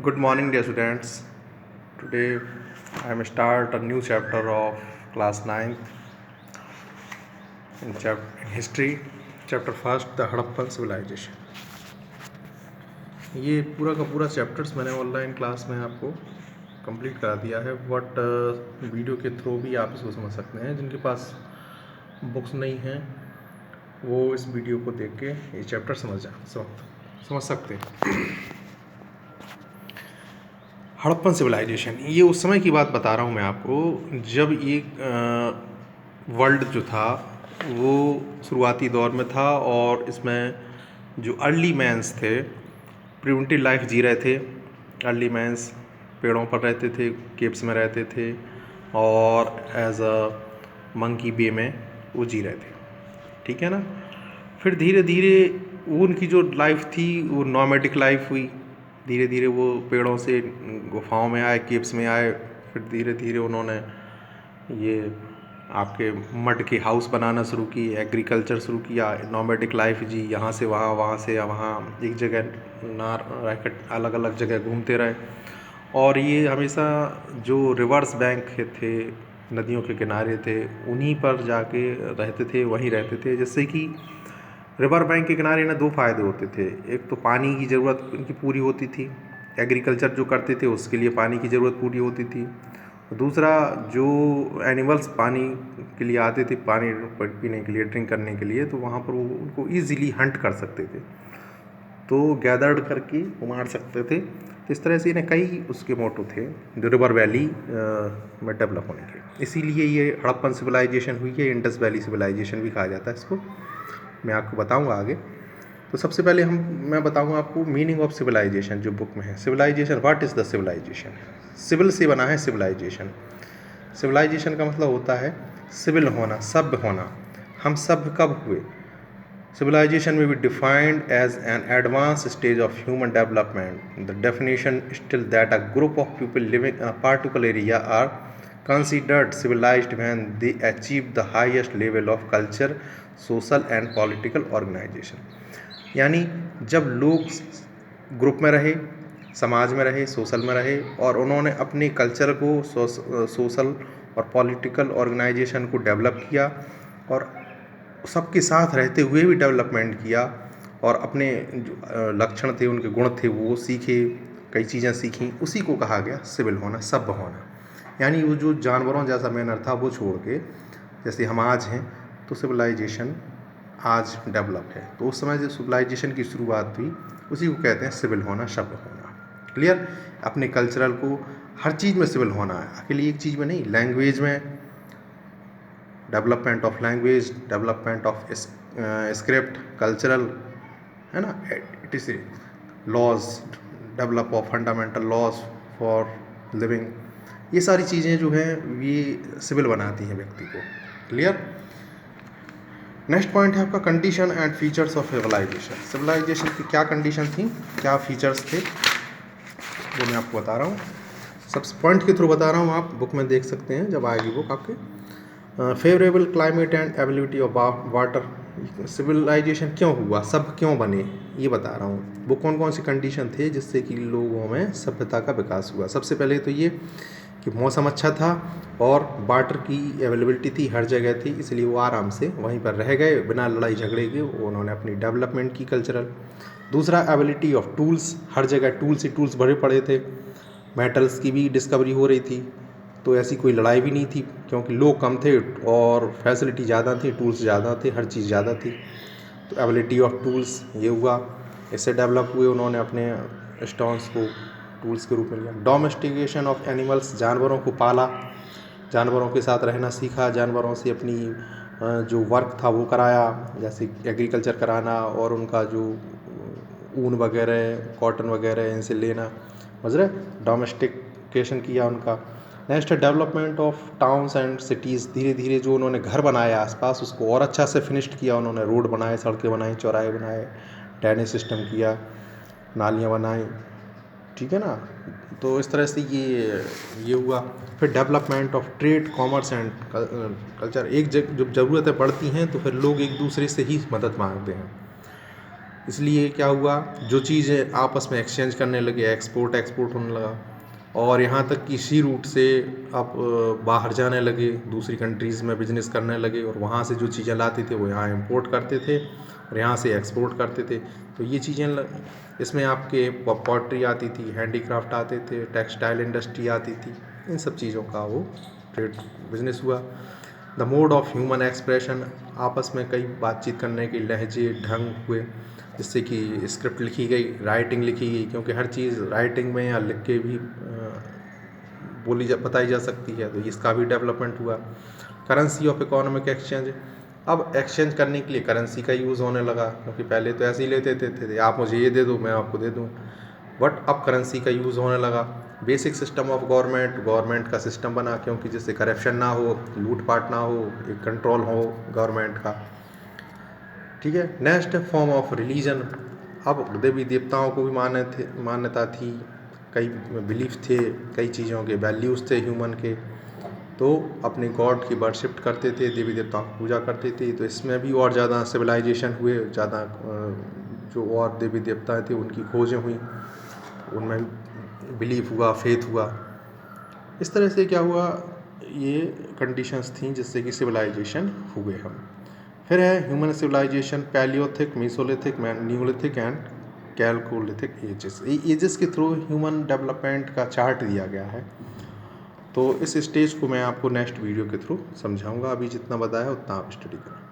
Good morning, dear students. Today I am start a new chapter of class 9th in history, chapter first, the Harappan civilization. ये पूरा का पूरा chapters मैंने online class में आपको complete करा दिया है, बट वीडियो के थ्रू भी आप इसको समझ सकते हैं। जिनके पास बुक्स नहीं हैं वो इस वीडियो को देख के ये चैप्टर समझ सकते हैं। हड़प्पन सिविलाइजेशन, ये उस समय की बात बता रहा हूँ मैं आपको जब ये वर्ल्ड जो था वो शुरुआती दौर में था, और इसमें जो अर्ली मैंस थे प्रिमिटिव लाइफ जी रहे थे। अर्ली मैंस पेड़ों पर रहते थे, केव्स में रहते थे, और एज अ मंकी बे में वो जी रहे थे, ठीक है ना। फिर धीरे धीरे वो उनकी जो लाइफ थी वो नॉमेडिक लाइफ हुई। धीरे धीरे वो पेड़ों से गुफाओं में आए, केव्स में आए। फिर धीरे धीरे उन्होंने ये आपके मड के हाउस बनाना शुरू की, एग्रीकल्चर शुरू किया, नॉमेडिक लाइफ जी, यहाँ से वहाँ, वहाँ से वहाँ, एक जगह ना रहकर अलग अलग जगह घूमते रहे। और ये हमेशा जो रिवर्स बैंक थे, नदियों के किनारे थे, उन्हीं पर जाके रहते थे, वहीं रहते थे। जिससे कि रिवर बैंक के किनारे ना दो फ़ायदे होते थे। एक तो पानी की ज़रूरत उनकी पूरी होती थी, एग्रीकल्चर जो करते थे उसके लिए पानी की ज़रूरत पूरी होती थी। दूसरा, जो एनिमल्स पानी के लिए आते थे, पानी पीने के लिए, ड्रिंक करने के लिए, तो वहाँ पर वो उनको ईज़िली हंट कर सकते थे, तो गैदर्ड करके वो मार सकते थे। तो इस तरह से इन्हें कई उसके मोटो थे जो रिवर वैली में डेवलप होने के। इसीलिए ये हड़प्पन सिविलाइजेशन हुई है, इंडस वैली सिविलाइजेशन भी कहा जाता है इसको। मैं आपको बताऊंगा आगे। तो सबसे पहले मैं बताऊंगा आपको मीनिंग ऑफ सिविलाइजेशन जो बुक में है। Civilisation, what is the civilisation? Civil से बना है सिविलाइजेशन। सिविलाइजेशन का मतलब होता है सिविल होना, सभ्य होना। हम सभ्य कब हुए? Civilization may be defined as an advanced stage of human development. The definition is still that a group of people living in a particular area are considered civilized when they achieve the highest level of culture, social and political organization. यानी जब लोग group में रहे, समाज में रहे, social में रहे, और उन्होंने अपने कल्चर को, सोशल और पॉलिटिकल ऑर्गेनाइजेशन को डेवलप किया, और सबके साथ रहते हुए भी डेवलपमेंट किया, और अपने जो लक्षण थे, उनके गुण थे, वो सीखे, कई चीज़ें सीखी। उसी को कहा गया सिविल होना, सभ्य होना। यानी वो जो जानवरों जैसा मैनर था वो छोड़ के, जैसे हम आज हैं, तो सिविलाइजेशन आज डेवलप है। तो उस समय जो सिविलाइजेशन की शुरुआत हुई उसी को कहते हैं सिविल होना, सभ्य होना। क्लियर? अपने कल्चरल को हर चीज़ में सिविल होना है, अकेली एक चीज़ में नहीं। लैंग्वेज में development of language, development of script, cultural, है ना, it is laws, develop of fundamental laws for living. ये सारी चीज़ें जो हैं ये सिविल बनाती हैं व्यक्ति को। क्लियर? नेक्स्ट पॉइंट है आपका condition and features of civilisation. Civilisation की क्या कंडीशन थी, क्या फीचर्स थे, वो मैं आपको बता रहा हूँ। सब पॉइंट के थ्रू बता रहा हूँ, आप बुक में देख सकते हैं जब आएगी बुक आपके। Favourable climate and ability of water. Civilisation क्यों हुआ, सब क्यों बने, ये बता रहा हूँ। वो कौन कौन सी कंडीशन थे जिससे कि लोगों में सभ्यता का विकास हुआ। सबसे पहले तो ये कि मौसम अच्छा था और वाटर की अवेलेबिलिटी थी, हर जगह थी, इसलिए वो आराम से वहीं पर रह गए बिना लड़ाई झगड़े के। उन्होंने अपनी डेवलपमेंट की कल्चरल। दूसरा, एबिलिटी ऑफ टूल्स, हर जगह टूल्स ही टूल्स भरे पड़े थे। मेटल्स की भी डिस्कवरी हो रही थी, तो ऐसी कोई लड़ाई भी नहीं थी, क्योंकि लोग कम थे और फैसिलिटी ज़्यादा थी, टूल्स ज़्यादा थे, हर चीज़ ज़्यादा थी। तो एबिलिटी ऑफ टूल्स ये हुआ, इससे डेवलप हुए। उन्होंने अपने स्टोन्स को टूल्स के रूप में लिया। डोमेस्टिकेशन ऑफ एनिमल्स, जानवरों को पाला, जानवरों के साथ रहना सीखा, जानवरों से अपनी जो वर्क था वो कराया, जैसे एग्रीकल्चर कराना, और उनका जो ऊन वगैरह, कॉटन वगैरह, इनसे लेना, समझ रहे, डोमेस्टिकेशन किया उनका। नेक्स्ट है development of towns and cities. धीरे धीरे जो उन्होंने घर बनाए आसपास, उसको और अच्छा से फिनिश्ड किया उन्होंने। रोड बनाए, सड़कें बनाई, चौराहे बनाए, ड्रेनेज सिस्टम किया, नालियाँ बनाई, ठीक है ना। तो इस तरह से ये हुआ। फिर development of trade, commerce and culture. जब ज़रूरतें पड़ती हैं तो फिर लोग एक दूसरे से ही मदद मांगते हैं, इसलिए क्या हुआ, जो चीज़ें आपस में एक्सचेंज करने लगे, एक्सपोर्ट होने लगा, और यहाँ तक कि इसी रूट से आप बाहर जाने लगे, दूसरी कंट्रीज़ में बिजनेस करने लगे, और वहाँ से जो चीज़ें लाते थे वो यहाँ इंपोर्ट करते थे और यहाँ से एक्सपोर्ट करते थे। तो ये चीज़ें इसमें आपके पॉटरी आती थी, हैंडीक्राफ्ट आते थे, टेक्सटाइल इंडस्ट्री आती थी, इन सब चीज़ों का वो ट्रेड बिजनेस हुआ। The mode of human expression, आपस में कई बातचीत करने के लहजे ढंग हुए, जिससे कि स्क्रिप्ट लिखी गई, राइटिंग लिखी गई, क्योंकि हर चीज़ राइटिंग में या लिख के भी बताई जा सकती है, तो इसका भी डेवलपमेंट हुआ। करेंसी ऑफ इकोनॉमिक एक्सचेंज, अब एक्सचेंज करने के लिए करेंसी का यूज़ होने लगा, क्योंकि पहले तो ऐसे ही लेते थे आप मुझे ये दे दो मैं आपको दे दूँ, बट अब करेंसी का यूज़ होने लगा। बेसिक सिस्टम ऑफ गवर्नमेंट का सिस्टम बना, क्योंकि जिससे करप्शन ना हो, लूटपाट ना हो, एक कंट्रोल हो गवर्नमेंट का। ठीक है। नेक्स्ट फॉर्म ऑफ रिलीजन, अब देवी देवताओं को भी मान्यता थी, कई बिलीफ थे, कई चीज़ों के वैल्यूज़ थे ह्यूमन के, तो अपने गॉड की वर्शिप करते थे, देवी देवताओं की पूजा करते थे। तो इसमें भी और ज़्यादा सिविलाइजेशन हुए, ज़्यादा जो और देवी देवता थे उनकी खोजें हुई, उनमें बिलीफ हुआ, फेथ हुआ। इस तरह से क्या हुआ, ये कंडीशंस थी जिससे कि सिविलाइजेशन हुए हम। फिर है human civilization, paleolithic, mesolithic, neolithic and chalcolithic ages. Ages के थ्रू ह्यूमन डेवलपमेंट का चार्ट दिया गया है। तो इस स्टेज को मैं आपको नेक्स्ट वीडियो के थ्रू समझाऊंगा, अभी जितना बताया उतना आप स्टडी करें।